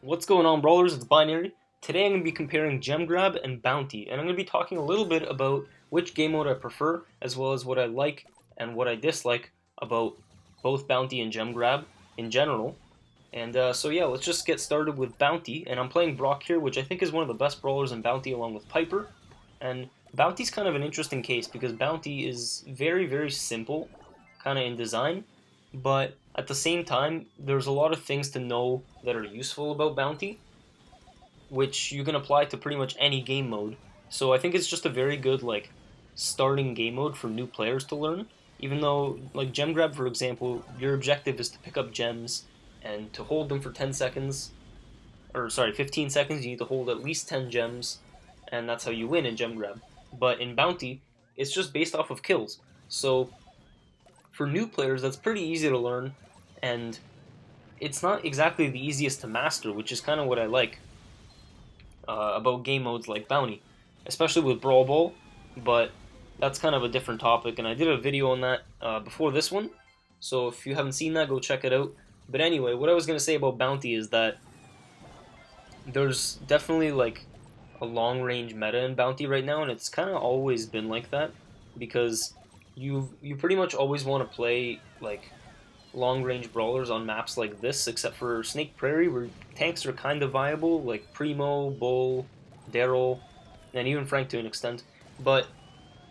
What's going on, Brawlers? It's Binary. Today I'm going to be comparing Gem Grab and Bounty, and I'm going to be talking a little bit about which game mode I prefer, as well as what I like and what I dislike about both Bounty and Gem Grab in general. So yeah, let's just get started with Bounty, and I'm playing Brock here, which I think is one of the best brawlers in Bounty along with Piper. And Bounty's kind of an interesting case because Bounty is very, very simple, kind of in design, but at the same time, there's a lot of things to know that are useful about Bounty, which you can apply to pretty much any game mode. So I think it's just a very good starting game mode for new players to learn. Even though, like Gem Grab, for example, your objective is to pick up gems and to hold them for 10 seconds, or sorry, 15 seconds. You need to hold at least 10 gems, and that's how you win in Gem Grab. But in Bounty, it's just based off of kills. So for new players, that's pretty easy to learn, and it's not exactly the easiest to master, which is kind of what I like about game modes like Bounty, especially with Brawl Ball, but that's kind of a different topic, and I did a video on that before this one, so if you haven't seen that, go check it out. But anyway, what I was going to say about Bounty is that there's definitely a long-range meta in Bounty right now, and it's kind of always been like that, because you pretty much always want to play long-range brawlers on maps like this, except for Snake Prairie, where tanks are kind of viable, like Primo, Bull, Daryl, and even Frank to an extent. But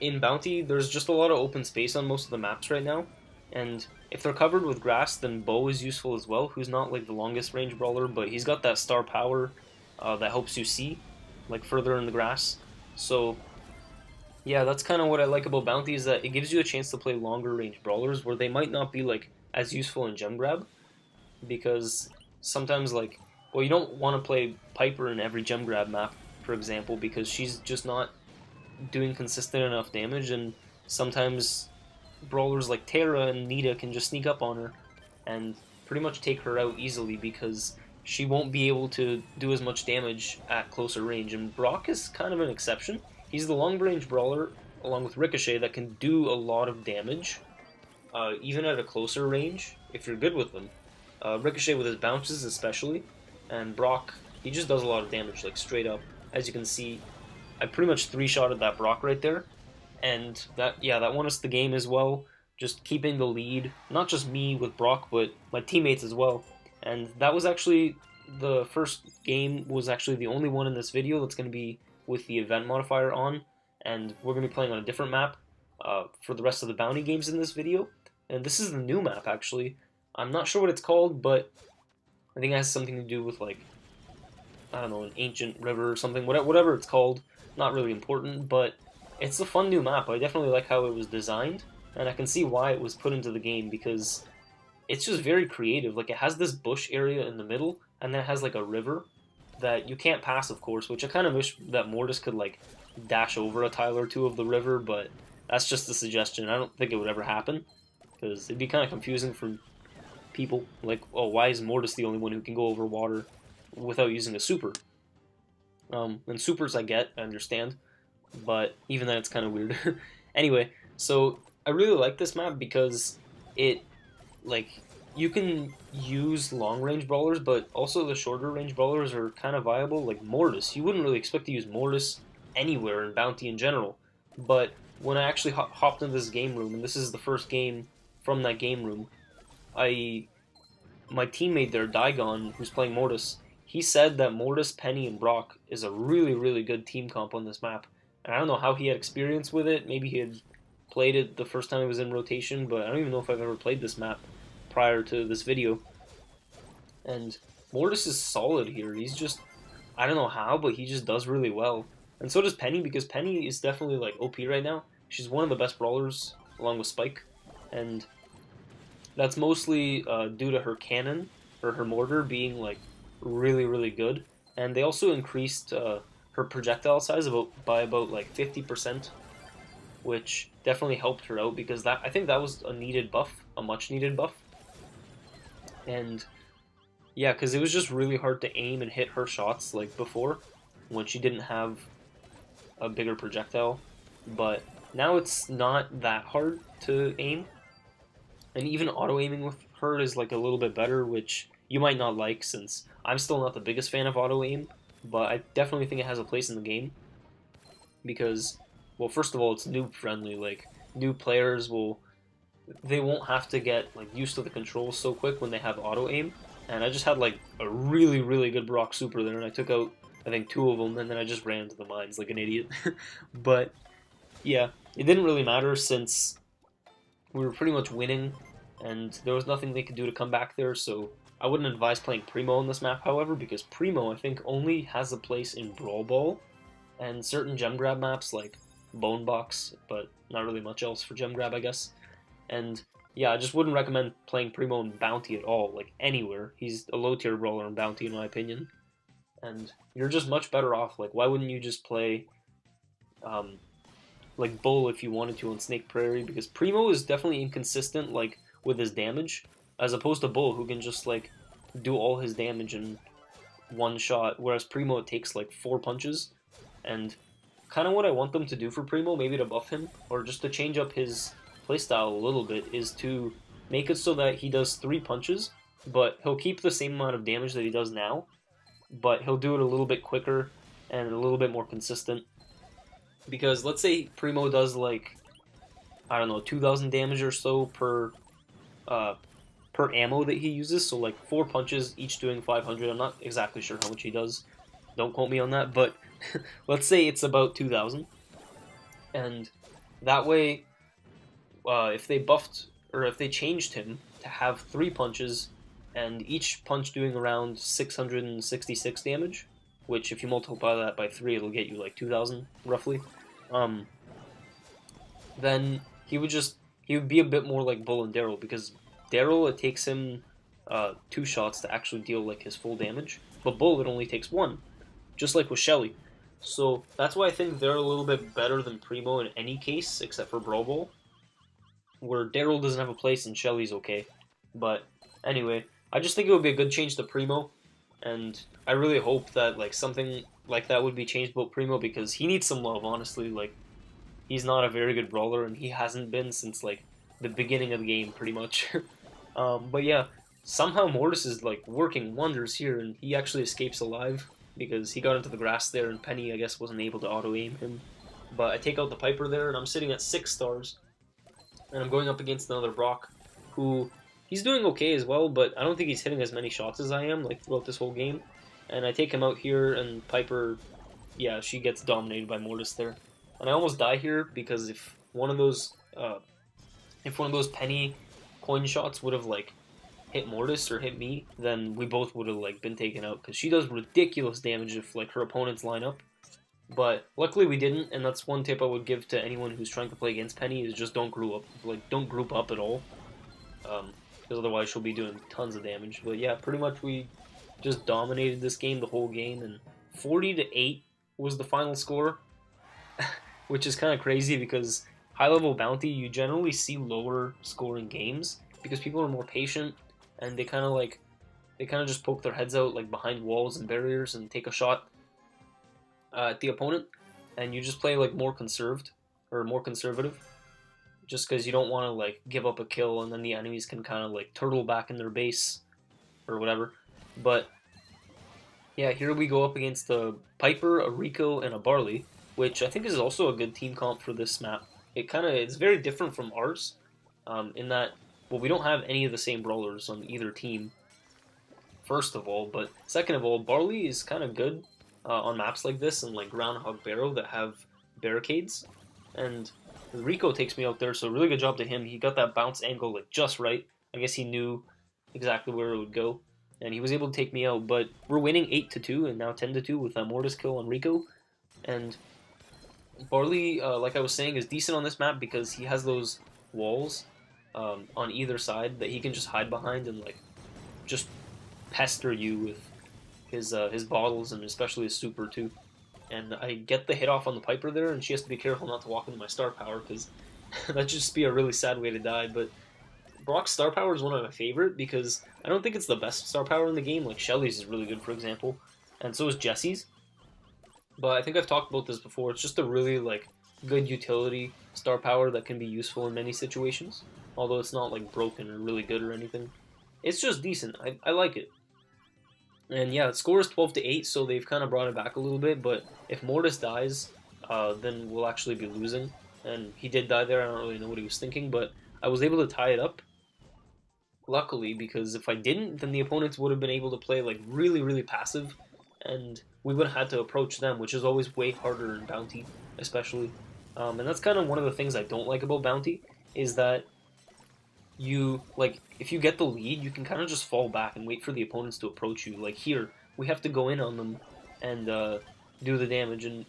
in Bounty, there's just a lot of open space on most of the maps right now, and if they're covered with grass, then Bo is useful as well, who's not the longest range brawler, but he's got that star power that helps you see further in the grass. So yeah, that's kind of what I like about Bounty, is that it gives you a chance to play longer range brawlers where they might not be as useful in Gem Grab, because sometimes you don't want to play Piper in every Gem Grab map, for example, because she's just not doing consistent enough damage, and sometimes brawlers like Terra and Nita can just sneak up on her and pretty much take her out easily because she won't be able to do as much damage at closer range. And Brock is kind of an exception. He's the long range brawler along with Ricochet that can do a lot of damage, even at a closer range if you're good with them. Ricochet with his bounces especially, and Brock, he just does a lot of damage straight up. As you can see, I pretty much three-shotted that Brock right there, and that won us the game as well, just keeping the lead, not just me with Brock, but my teammates as well. And that was actually, the first game was actually the only one in this video that's going to be with the event modifier on, and we're going to be playing on a different map for the rest of the Bounty games in this video. And this is the new map, actually. I'm not sure what it's called, but I think it has something to do with, I don't know, an ancient river or something, whatever it's called. Not really important, but it's a fun new map. I definitely like how it was designed, and I can see why it was put into the game, because it's just very creative. It has this bush area in the middle, and then it has a river that you can't pass, of course, which I kind of wish that Mortis could dash over a tile or two of the river, but that's just a suggestion. I don't think it would ever happen, because it'd be kind of confusing for people. Oh, why is Mortis the only one who can go over water without using a super? And supers I understand, but even then it's kind of weird. Anyway, so I really like this map because it, you can use long-range brawlers, but also the shorter-range brawlers are kind of viable, like Mortis. You wouldn't really expect to use Mortis anywhere in Bounty in general, but when I actually hopped into this game room, and this is the first game from that game room, my teammate there, Daigon, who's playing Mortis, he said that Mortis, Penny, and Brock is a really, really good team comp on this map. And I don't know how he had experience with it. Maybe he had played it the first time it was in rotation, but I don't even know if I've ever played this map prior to this video. And Mortis is solid here. He's just, I don't know how, but he just does really well. And so does Penny, because Penny is definitely OP right now. She's one of the best brawlers along with Spike. And that's mostly due to her cannon, or her mortar, being really, really good. And they also increased her projectile size by about 50%, which definitely helped her out, because I think that was a needed buff, a much needed buff. And yeah, because it was just really hard to aim and hit her shots before, when she didn't have a bigger projectile. But now it's not that hard to aim, and even auto aiming with her is a little bit better, which you might not like, since I'm still not the biggest fan of auto aim, but I definitely think it has a place in the game because, well, first of all, it's noob friendly. Like new players they won't have to get like used to the controls so quick when they have auto aim. And I just had like a really good Brock Super there, and I took out I think 2 of them, and then I just ran into the mines like an idiot. But yeah, it didn't really matter since we were pretty much winning, and there was nothing they could do to come back there. So I wouldn't advise playing Primo on this map, however, because Primo I think only has a place in Brawl Ball and certain gem grab maps like Bone Box, but not really much else for gem grab, I guess. And yeah, I just wouldn't recommend playing Primo in Bounty at all, like anywhere. He's a low tier brawler in Bounty, in my opinion. And you're just much better off. Like, why wouldn't you just play like Bull if you wanted to on Snake Prairie? Because Primo is definitely inconsistent, like with his damage, as opposed to Bull, who can just like do all his damage in one shot. Whereas Primo, it takes like 4 punches, and kind of what I want them to do for Primo, maybe to buff him or just to change up his playstyle a little bit, is to make it so that he does 3 punches, but he'll keep the same amount of damage that he does now, but he'll do it a little bit quicker and a little bit more consistent. Because let's say Primo does like, I don't know, 2,000 damage or so per ammo that he uses, so like 4 punches, each doing 500. I'm not exactly sure how much he does, don't quote me on that, but let's say it's about 2,000, and that way, if they buffed, or if they changed him to have 3 punches, and each punch doing around 666 damage, which if you multiply that by 3, it'll get you like 2,000, roughly, then he would be a bit more like Bull and Daryl, because Daryl, it takes him 2 shots to actually deal like his full damage, but Bull, it only takes 1, just like with Shelly. So that's why I think they're a little bit better than Primo in any case, except for Brawl Ball, where Daryl doesn't have a place and Shelly's okay. But anyway, I just think it would be a good change to Primo, and I really hope that like something like that would be changed about Primo, because he needs some love, honestly. Like, he's not a very good brawler, and he hasn't been since like the beginning of the game, pretty much. But yeah, somehow Mortis is like working wonders here, and he actually escapes alive because he got into the grass there, and Penny, I guess, wasn't able to auto aim him. But I take out the Piper there, and I'm sitting at 6 stars, and I'm going up against another Brock, who he's doing okay as well, but I don't think he's hitting as many shots as I am, like throughout this whole game. And I take him out here, and Piper, yeah, she gets dominated by Mortis there, and I almost die here because if one of those Penny coin shots would have like hit Mortis or hit me, then we both would have like been taken out, because she does ridiculous damage if like her opponents line up. But luckily we didn't, and that's one tip I would give to anyone who's trying to play against Penny, is just don't group up at all, because otherwise she'll be doing tons of damage. But yeah, pretty much we just dominated this game the whole game, and 40-8 was the final score, which is kind of crazy because high level bounty, you generally see lower scoring games because people are more patient, and they kind of just poke their heads out like behind walls and barriers and take a shot at the opponent, and you just play like more conserved or more conservative, just because you don't want to like give up a kill and then the enemies can kind of like turtle back in their base or whatever. But yeah, here we go up against a Piper, a Rico, and a Barley, which I think is also a good team comp for this map. It's very different from ours, in that, well, we don't have any of the same brawlers on either team, first of all, but second of all, Barley is kind of good on maps like this and like Groundhog Barrow that have barricades, and Rico takes me out there, so really good job to him. He got that bounce angle like just right. I guess he knew exactly where it would go, and he was able to take me out. But we're winning 8-2 and now 10-2 with a Mortis kill on Rico. And Barley, like I was saying, is decent on this map because he has those walls on either side that he can just hide behind and like just pester you with his bottles, and especially his super too. And I get the hit off on the Piper there, and she has to be careful not to walk into my star power, because that'd just be a really sad way to die. But Brock's star power is one of my favorite, because I don't think it's the best star power in the game. Like Shelly's is really good, for example, and so is Jesse's. But I think I've talked about this before. It's just a really like good utility star power that can be useful in many situations. Although it's not like broken or really good or anything. It's just decent. I like it. And yeah, the score is 12-8, so they've kind of brought it back a little bit. But if Mortis dies, then we'll actually be losing. And he did die there. I don't really know what he was thinking, but I was able to tie it up, luckily, because if I didn't, then the opponents would have been able to play like really, really passive, and we would have had to approach them, which is always way harder in Bounty, especially. And that's kind of one of the things I don't like about Bounty, is that you, like, if you get the lead, you can kind of just fall back and wait for the opponents to approach you. Like here, we have to go in on them and do the damage, and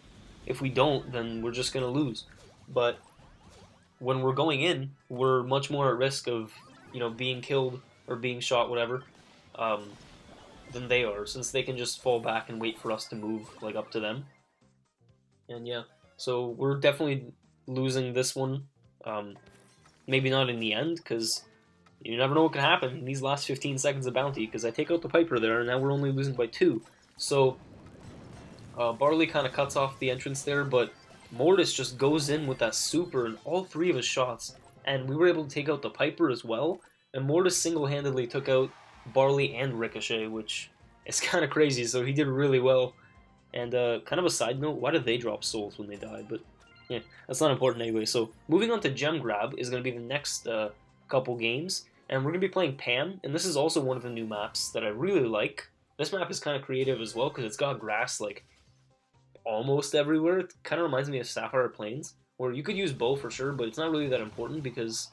if we don't, then we're just gonna lose. But when we're going in, we're much more at risk of, being killed or being shot, whatever, um, than they are, since they can just fall back and wait for us to move, like, up to them. And yeah, so we're definitely losing this one. Maybe not in the end, because you never know what can happen in these last 15 seconds of Bounty, because I take out the Piper there, and now we're only losing by 2. So, Barley kind of cuts off the entrance there, but Mortis just goes in with that super in all 3 of his shots, and we were able to take out the Piper as well, and Mortis single-handedly took out Barley and Ricochet, which is kind of crazy, so he did really well. And kind of a side note, why did they drop souls when they died? But yeah, that's not important anyway. So moving on to Gem Grab is going to be the next couple games, and we're going to be playing Pam, and this is also one of the new maps that I really like. This map is kind of creative as well, because it's got grass, like, almost everywhere. It kind of reminds me of Sapphire Plains, where you could use bow for sure, but it's not really that important because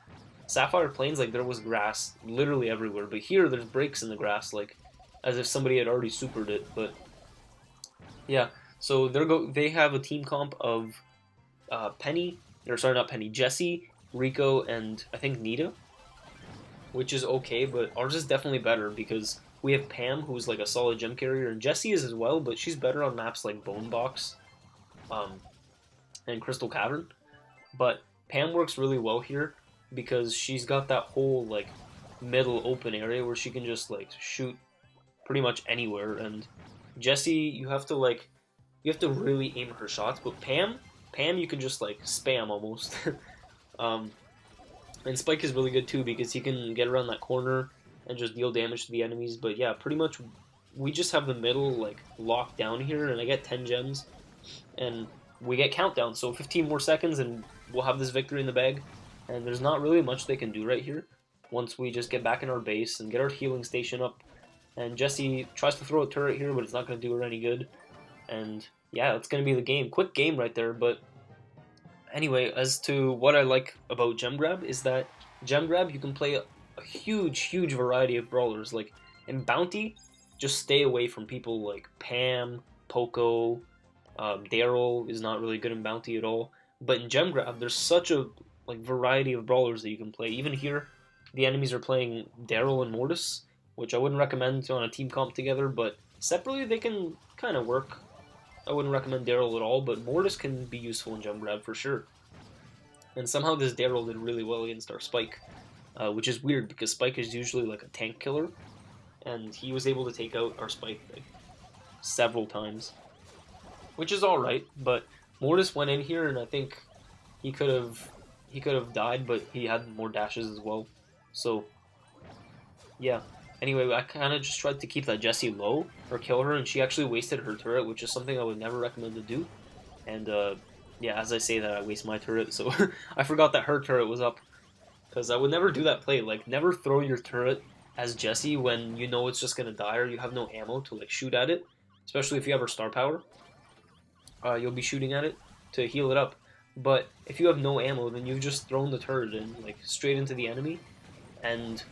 Sapphire Plains, like, there was grass literally everywhere, but here there's breaks in the grass, like, as if somebody had already supered it. But yeah, so they have a team comp of Penny, or sorry, not Penny, Jessie, Rico, and I think Nita, which is okay, but ours is definitely better because we have Pam, who's like a solid gem carrier, and Jessie is as well, but she's better on maps like Bone Box and Crystal Cavern. But Pam works really well here because she's got that whole like middle open area where she can just like shoot pretty much anywhere. And Jessie, you have to really aim her shots, but Pam, you can just like spam almost. And Spike is really good too because he can get around that corner and just deal damage to the enemies. But yeah, pretty much we just have the middle like locked down here, and I get 10 gems, and we get countdown. So 15 more seconds, and we'll have this victory in the bag. And there's not really much they can do right here once we just get back in our base and get our healing station up. And Jessie tries to throw a turret here, but it's not going to do her any good. And yeah, it's going to be the game. Quick game right there, but anyway, as to what I like about Gem Grab is that Gem Grab, you can play a huge variety of brawlers. Like in Bounty, just stay away from people like Pam, Poco, Daryl is not really good in Bounty at all. But in Gem Grab, there's such a variety of brawlers that you can play. Even here, the enemies are playing Daryl and Mortis, which I wouldn't recommend on a team comp together, but separately they can kind of work. I wouldn't recommend Daryl at all, but Mortis can be useful in Gem Grab for sure. And somehow this Daryl did really well against our Spike, which is weird because Spike is usually like a tank killer, and he was able to take out our Spike like several times, which is all right. But Mortis went in here, and I think he could have died, but he had more dashes as well. So yeah. Anyway, I kind of just tried to keep that Jessie low or kill her, and she actually wasted her turret, which is something I would never recommend to do. And yeah, as I say that, I waste my turret, so I forgot that her turret was up. Because I would never do that play. Like, never throw your turret as Jessie when you know it's just going to die or you have no ammo to like shoot at it. Especially if you have her star power. You'll be shooting at it to heal it up. But if you have no ammo, then you've just thrown the turret in, like, straight into the enemy. And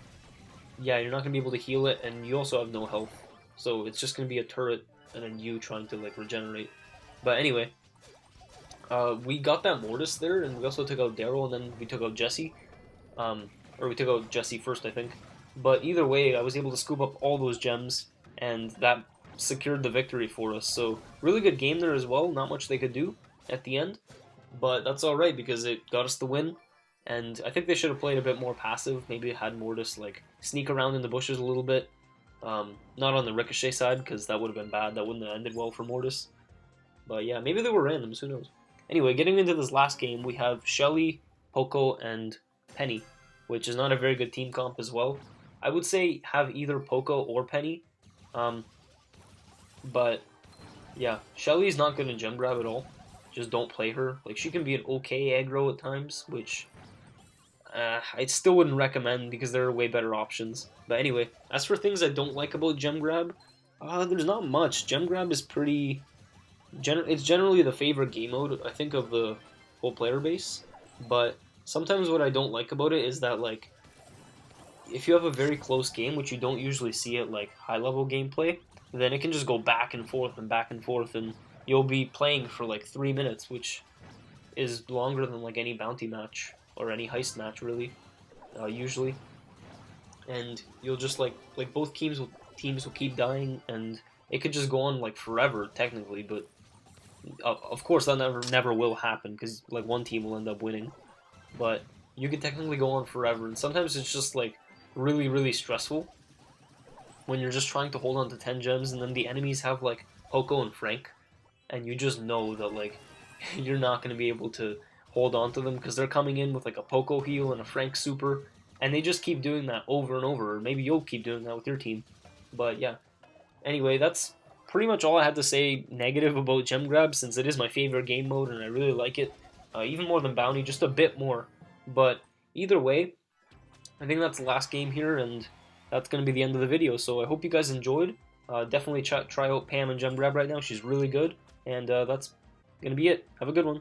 yeah, you're not going to be able to heal it, and you also have no health. So it's just going to be a turret, and then you trying to, like, regenerate. But anyway, we got that Mortis there, and we also took out Daryl, and then we took out Jessie. Or we took out Jessie first, I think. But either way, I was able to scoop up all those gems, and that secured the victory for us. So really good game there as well. Not much they could do at the end. But that's alright, because it got us the win. And I think they should have played a bit more passive. Maybe had Mortis like sneak around in the bushes a little bit. Not on the Ricochet side, because that would have been bad. That wouldn't have ended well for Mortis. But yeah, maybe they were randoms. Who knows? Anyway, getting into this last game, we have Shelly, Poco, and Penny, which is not a very good team comp as well. I would say have either Poco or Penny. But yeah, Shelly's not good in gem grab at all. Just don't play her. Like, she can be an okay aggro at times, which I still wouldn't recommend because there are way better options. But anyway, as for things I don't like about gem grab, there's not much. Gem grab is pretty. It's generally the favorite game mode, I think, of the whole player base. But sometimes what I don't like about it is that, like, if you have a very close game, which you don't usually see at like high level gameplay, then it can just go back and forth, and you'll be playing for like 3 minutes, which is longer than like any bounty match or any heist match really, usually. And you'll just like both teams will keep dying, and it could just go on like forever technically. But of course that never will happen because like one team will end up winning. But you could technically go on forever, and sometimes it's just like really stressful when you're just trying to hold on to 10 gems and then the enemies have like Poco and Frank, and you just know that like you're not going to be able to hold on to them because they're coming in with like a Poco heal and a Frank super, and they just keep doing that over and over. Or maybe you'll keep doing that with your team. But yeah, anyway, that's pretty much all I had to say negative about gem grab, since it is my favorite game mode and I really like it, even more than bounty, just a bit more. But either way, I think that's the last game here, and that's going to be the end of the video. So I hope you guys enjoyed. Definitely try out Pam and Gem Grab right now. She's really good. And that's going to be it. Have a good one.